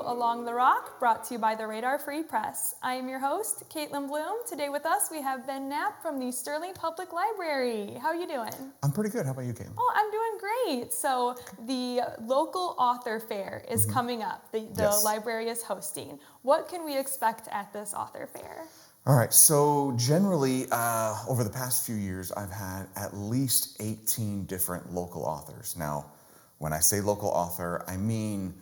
Along the Rock, brought to you by the Radar Free Press. I am your host, Kaitlyn Blum. Today with us, we have Ben Knapp from the Sterling Public Library. How are you doing? I'm pretty good. How about you, Kaitlyn? Oh, I'm doing great. So the local author fair is coming up. The Yes. library is hosting. What can we expect at this author fair? All right, so generally, over the past few years, I've had at least 18 different local authors. Now, when I say local author, I mean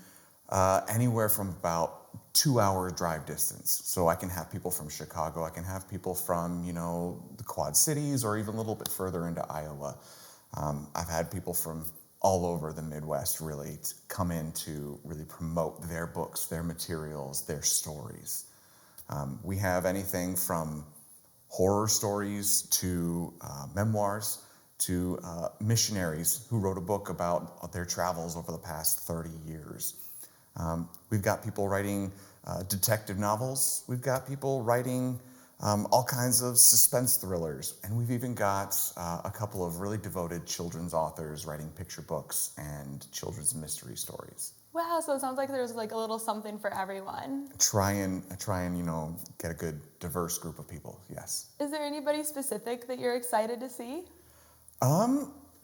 anywhere from about 2 hour drive distance. So I can have people from Chicago, I can have people from, the Quad Cities, or even a little bit further into Iowa. I've had people from all over the Midwest really to come in to really promote their books, their materials, their stories. We have anything from horror stories to memoirs to missionaries who wrote a book about their travels over the past 30 years. We've got people writing detective novels. We've got people writing all kinds of suspense thrillers. And we've even got a couple of really devoted children's authors writing picture books and children's mystery stories. Wow, so it sounds like there's like a little something for everyone. Try and get a good diverse group of people, yes. Is there anybody specific that you're excited to see?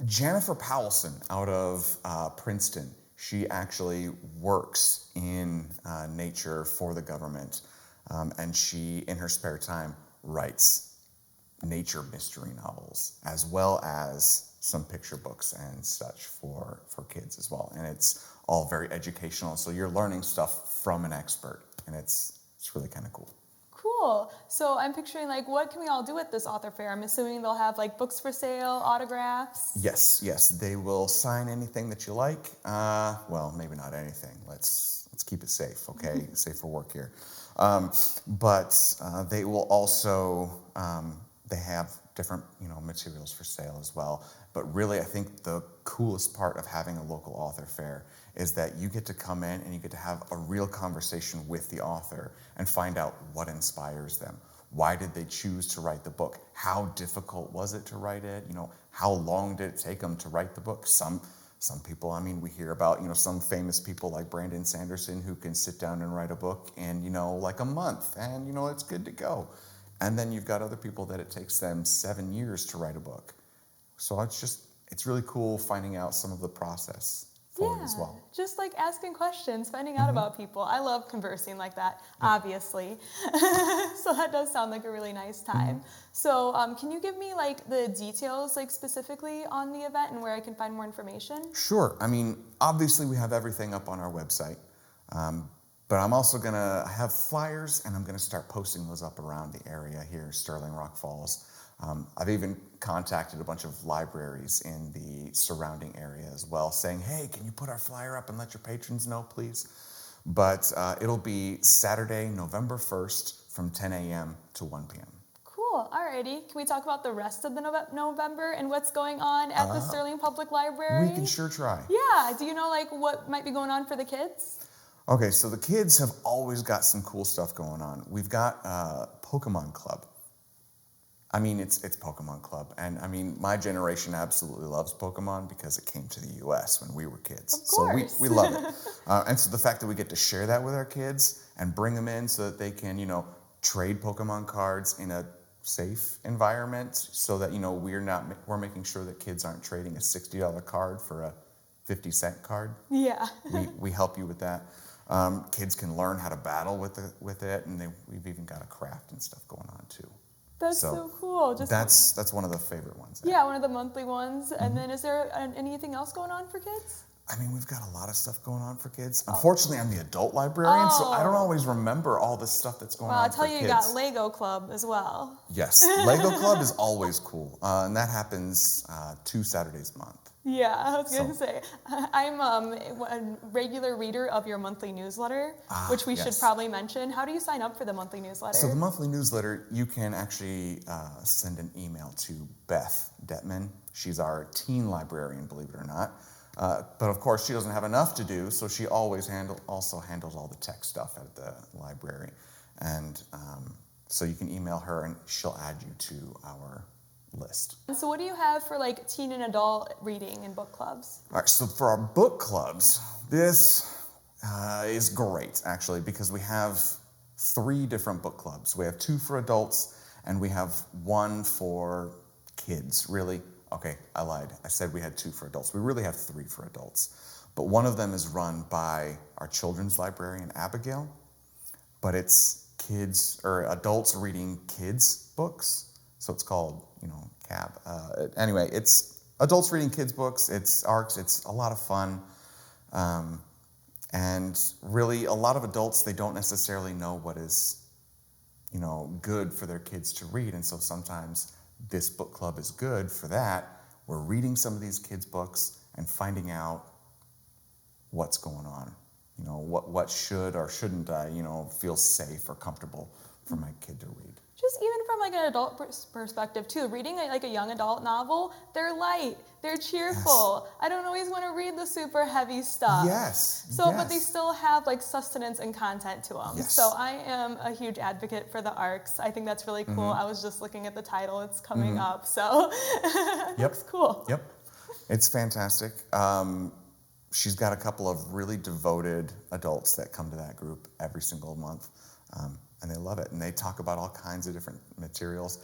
Jennifer Powelson out of Princeton. She actually works in nature for the government, and she, in her spare time, writes nature mystery novels, as well as some picture books and such for kids as well. And it's all very educational, so you're learning stuff from an expert, and it's really kind of cool. Cool. So I'm picturing, what can we all do at this author fair? I'm assuming they'll have, books for sale, autographs? Yes. They will sign anything that you like. Well, maybe not anything. Let's keep it safe, okay? Safe for work here. But they will also, they have different, materials for sale as well. But really, I think the coolest part of having a local author fair is that you get to come in and you get to have a real conversation with the author and find out what inspires them. Why did they choose to write the book? How difficult was it to write it? How long did it take them to write the book? Some people, we hear about, some famous people like Brandon Sanderson who can sit down and write a book in, a month, and, it's good to go. And then you've got other people that it takes them 7 years to write a book. So it's really cool finding out some of the process for it as well. Just asking questions, finding out about people. I love conversing like that, obviously. So that does sound like a really nice time. So can you give me the details specifically on the event and where I can find more information? Sure. Obviously we have everything up on our website. But I'm also going to have flyers, and I'm going to start posting those up around the area here, Sterling Rock Falls. I've even contacted a bunch of libraries in the surrounding area as well, saying, hey, can you put our flyer up and let your patrons know, please? But it'll be Saturday, November 1st from 10 a.m. to 1 p.m. Cool. Alrighty. Can we talk about the rest of the November and what's going on at the Sterling Public Library? We can sure try. Yeah. Do you know what might be going on for the kids? Okay, so the kids have always got some cool stuff going on. We've got Pokemon Club. It's Pokemon Club. And my generation absolutely loves Pokemon because it came to the U.S. when we were kids. Of course. So we love it. And so the fact that we get to share that with our kids and bring them in so that they can, trade Pokemon cards in a safe environment so that, we're making sure that kids aren't trading a $60 card for a 50-cent card. Yeah. We help you with that. Kids can learn how to battle with it, and we've even got a craft and stuff going on too. That's so cool. That's one of the favorite ones. Yeah, one of the monthly ones. And then is there anything else going on for kids? We've got a lot of stuff going on for kids. Unfortunately, I'm the adult librarian, so I don't always remember all the stuff that's going on for kids. Well, I'll tell you, you got Lego Club as well. Yes, Lego Club is always cool, and that happens 2 Saturdays a month. Yeah, I was going to say, I'm a regular reader of your monthly newsletter, which we should probably mention. How do you sign up for the monthly newsletter? So the monthly newsletter, you can actually send an email to Beth Detman. She's our teen librarian, believe it or not. But of course, she doesn't have enough to do, so she always also handles all the tech stuff at the library. And so you can email her, and she'll add you to our list. So what do you have for teen and adult reading and book clubs? All right, so for our book clubs, this is great, actually, because we have 3 different book clubs. We have 2 for adults, and we have 1 for kids. Really, okay, I lied. I said we had 2 for adults. We really have 3 for adults. But one of them is run by our children's librarian, Abigail, but it's kids or adults reading kids' books. So it's called, CAB. Anyway, it's adults reading kids' books. It's ARCs. It's a lot of fun. And really, a lot of adults, they don't necessarily know what is, good for their kids to read. And so sometimes this book club is good for that. We're reading some of these kids' books and finding out what's going on. What should or shouldn't I, feel safe or comfortable for my kid to read. Just even from like an adult perspective too, reading like a young adult novel, they're light, they're cheerful. Yes. I don't always want to read the super heavy stuff. Yes. But they still have like sustenance and content to them. Yes. So I am a huge advocate for the ARCs. I think that's really cool. Mm-hmm. I was just looking at the title, it's coming up, so it looks cool. Yep, it's fantastic. She's got a couple of really devoted adults that come to that group every single month. And they love it, and they talk about all kinds of different materials,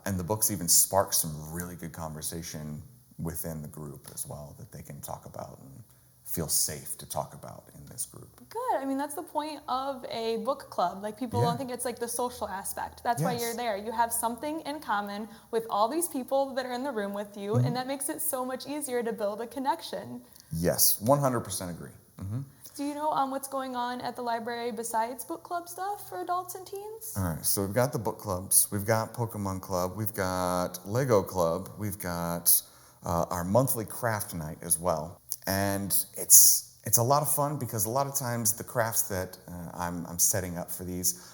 and the books even spark some really good conversation within the group as well that they can talk about and feel safe to talk about in this group. Good. I mean, that's the point of a book club. Like, people don't think it's like the social aspect. That's why you're there. You have something in common with all these people that are in the room with you, and that makes it so much easier to build a connection. Yes, 100% agree. Mm-hmm. Do you know what's going on at the library besides book club stuff for adults and teens? All right, so we've got the book clubs, we've got Pokemon Club, we've got Lego Club, we've got our monthly craft night as well. And it's a lot of fun because a lot of times the crafts that I'm setting up for these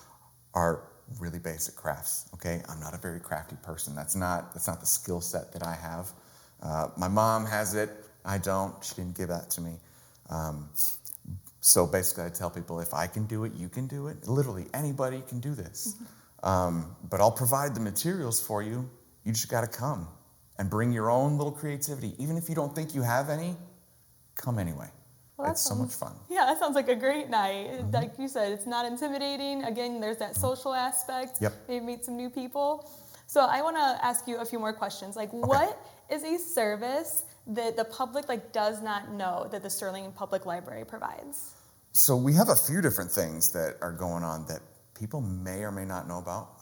are really basic crafts, okay? I'm not a very crafty person. That's not the skill set that I have. My mom has it, I don't. She didn't give that to me. So basically, I tell people, if I can do it, you can do it. Literally, anybody can do this. But I'll provide the materials for you. You just got to come and bring your own little creativity. Even if you don't think you have any, come anyway. Well, it's so much fun. Yeah, that sounds like a great night. Mm-hmm. Like you said, it's not intimidating. Again, there's that social aspect. Yep. Maybe meet some new people. So I want to ask you a few more questions. Like, what is a service that the public does not know that the Sterling Public Library provides? So we have a few different things that are going on that people may or may not know about.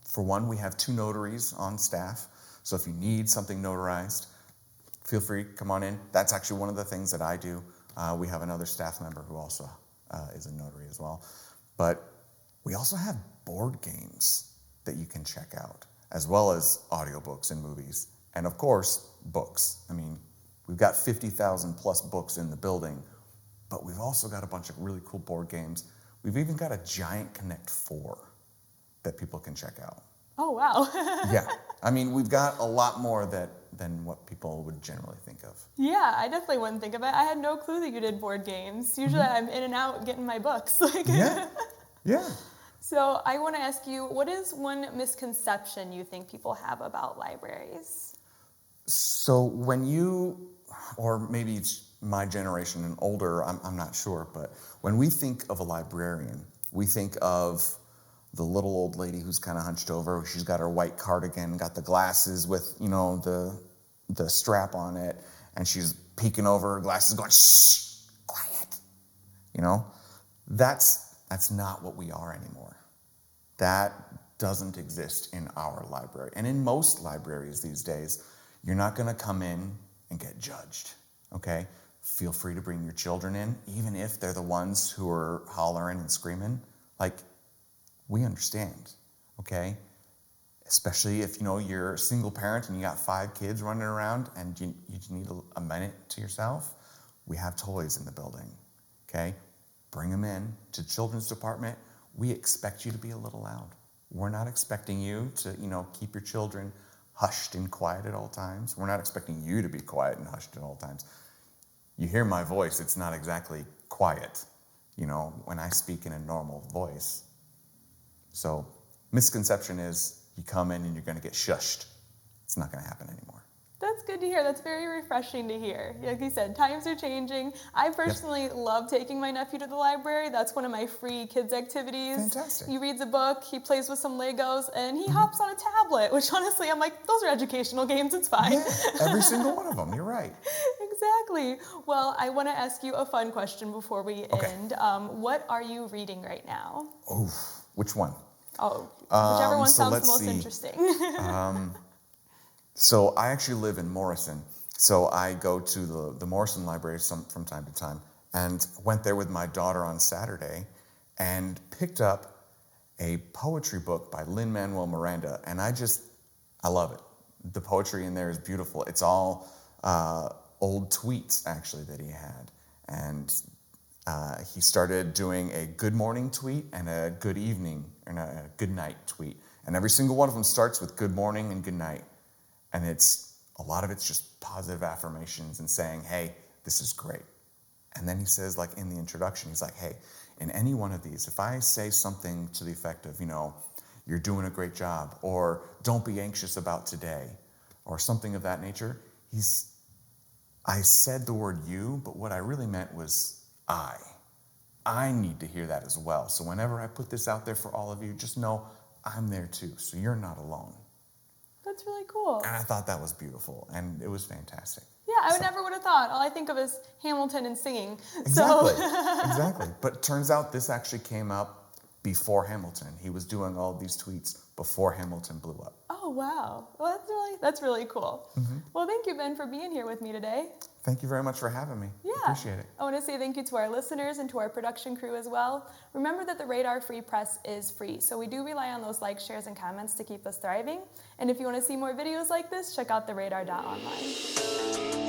For one, we have 2 notaries on staff. So if you need something notarized, feel free, come on in. That's actually one of the things that I do. We have another staff member who also is a notary as well. But we also have board games that you can check out, as well as audiobooks and movies. And of course, books. I mean, we've got 50,000 plus books in the building, but we've also got a bunch of really cool board games. We've even got a giant Connect 4 that people can check out. Oh, wow. Yeah. I mean, we've got a lot more than what people would generally think of. Yeah, I definitely wouldn't think of it. I had no clue that you did board games. Usually I'm in and out getting my books. Yeah. So I want to ask you, what is one misconception you think people have about libraries? So when you, or maybe it's my generation and older, I'm not sure, but when we think of a librarian, we think of the little old lady who's kind of hunched over. She's got her white cardigan, got the glasses with, the strap on it, and she's peeking over her glasses going, shh, quiet. That's not what we are anymore. That doesn't exist in our library. And in most libraries these days, you're not going to come in and get judged, okay? Feel free to bring your children in, even if they're the ones who are hollering and screaming. We understand, okay? Especially if, you're a single parent and you got 5 kids running around and you need a minute to yourself. We have toys in the building, okay? Bring them in to the children's department. We expect you to be a little loud. We're not expecting you to, keep your children hushed and quiet at all times. We're not expecting you to be quiet and hushed at all times. You hear my voice, it's not exactly quiet, when I speak in a normal voice. So misconception is you come in and you're going to get shushed. It's not going to happen anymore. That's good to hear. That's very refreshing to hear. Like you said, times are changing. I personally love taking my nephew to the library. That's one of my free kids activities. Fantastic. He reads a book, he plays with some Legos, and he hops on a tablet, which honestly, I'm like, those are educational games, it's fine. Yeah, every single one of them, you're right. Exactly. Well, I want to ask you a fun question before we end. What are you reading right now? Oh, which one? Oh, whichever one so sounds let's most see. interesting. So I actually live in Morrison. So I go to the Morrison Library from time to time, and went there with my daughter on Saturday and picked up a poetry book by Lin-Manuel Miranda, and I love it. The poetry in there is beautiful. It's all old tweets, actually, that he had. And he started doing a good morning tweet and a good evening, and a good night tweet. And every single one of them starts with good morning and good night. And a lot of it's just positive affirmations and saying, hey, this is great. And then he says, like in the introduction, he's like, hey, in any one of these, if I say something to the effect of, you're doing a great job, or don't be anxious about today, or something of that nature, I said the word you, but what I really meant was I. I need to hear that as well. So whenever I put this out there for all of you, just know I'm there too, so you're not alone. That's really cool. And I thought that was beautiful, and it was fantastic. Yeah, I never would have thought. All I think of is Hamilton and singing. Exactly, So. exactly. But it turns out this actually came up before Hamilton. He was doing all these tweets before Hamilton blew up. Oh, wow. Well, that's really cool. Well, thank you, Ben, for being here with me today. Thank you very much for having me. Yeah. Appreciate it. I want to say thank you to our listeners and to our production crew as well. Remember that the Radar Free Press is free, so we do rely on those likes, shares, and comments to keep us thriving. And if you want to see more videos like this, check out theradar.online.